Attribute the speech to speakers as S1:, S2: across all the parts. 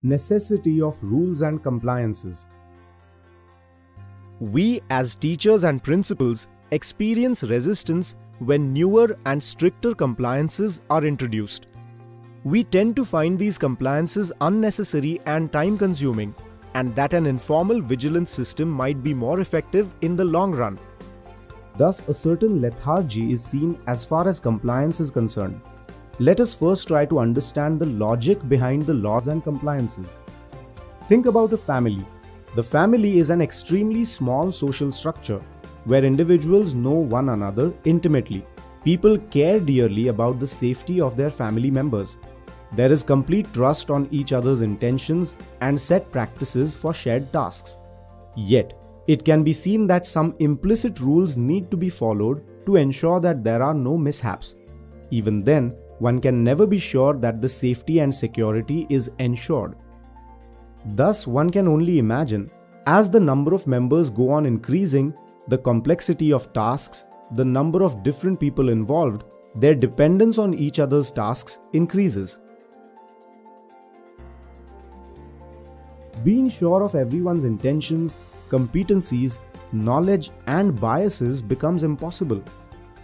S1: Necessity of rules and compliances.
S2: We as teachers and principals experience resistance when newer and stricter compliances are introduced. We tend to find these compliances unnecessary and time-consuming, and that an informal vigilance system might be more effective in the long run.
S1: Thus, a certain lethargy is seen as far as compliance is concerned. Let us first try to understand the logic behind the laws and compliances. Think about a family. The family is an extremely small social structure where individuals know one another intimately. People care dearly about the safety of their family members. There is complete trust on each other's intentions and set practices for shared tasks. Yet, it can be seen that some implicit rules need to be followed to ensure that there are no mishaps. Even then, one can never be sure that the safety and security is ensured. Thus, one can only imagine, as the number of members go on increasing, the complexity of tasks, the number of different people involved, their dependence on each other's tasks increases. Being sure of everyone's intentions, competencies, knowledge, and biases becomes impossible.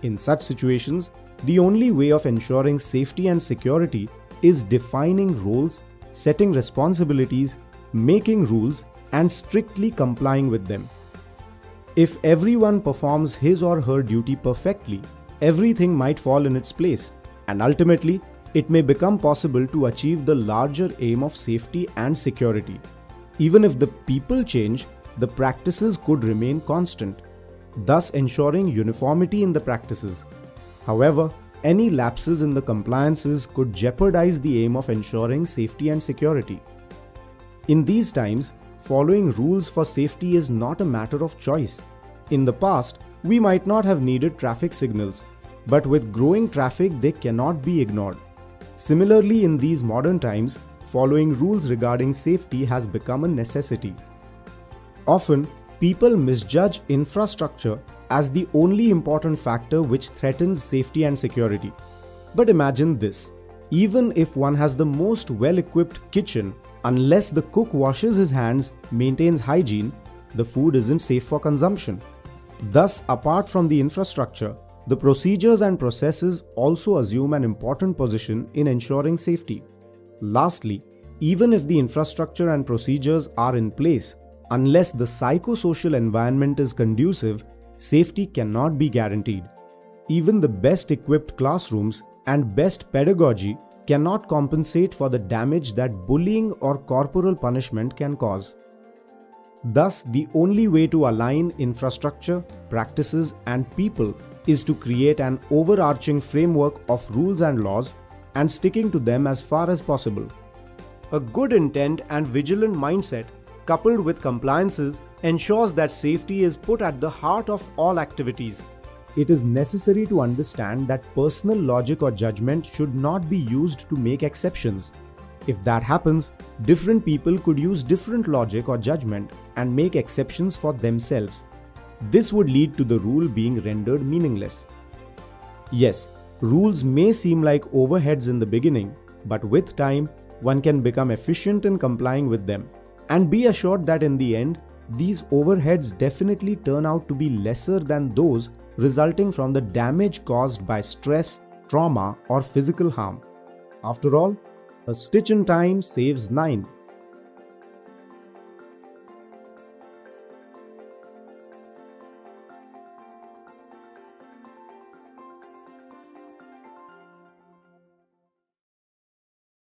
S1: In such situations, the only way of ensuring safety and security is defining roles, setting responsibilities, making rules, and strictly complying with them. If everyone performs his or her duty perfectly, everything might fall in its place, and ultimately, it may become possible to achieve the larger aim of safety and security. Even if the people change, the practices could remain constant, thus ensuring uniformity in the practices. However, any lapses in the compliances could jeopardize the aim of ensuring safety and security. In these times, following rules for safety is not a matter of choice. In the past, we might not have needed traffic signals, but with growing traffic, they cannot be ignored. Similarly, in these modern times, following rules regarding safety has become a necessity. Often, people misjudge infrastructure as the only important factor which threatens safety and security. But imagine this: even if one has the most well-equipped kitchen, unless the cook washes his hands, maintains hygiene, the food isn't safe for consumption. Thus, apart from the infrastructure, the procedures and processes also assume an important position in ensuring safety. Lastly, even if the infrastructure and procedures are in place, unless the psychosocial environment is conducive, safety cannot be guaranteed. Even the best equipped classrooms and best pedagogy cannot compensate for the damage that bullying or corporal punishment can cause. Thus, the only way to align infrastructure, practices, and people is to create an overarching framework of rules and laws and sticking to them as far as possible. A good intent and vigilant mindset, coupled with compliances, ensures that safety is put at the heart of all activities. It is necessary to understand that personal logic or judgment should not be used to make exceptions. If that happens, different people could use different logic or judgment and make exceptions for themselves. This would lead to the rule being rendered meaningless. Yes, rules may seem like overheads in the beginning, but with time, one can become efficient in complying with them. And be assured that in the end, these overheads definitely turn out to be lesser than those resulting from the damage caused by stress, trauma, or physical harm. After all, a stitch in time saves 9.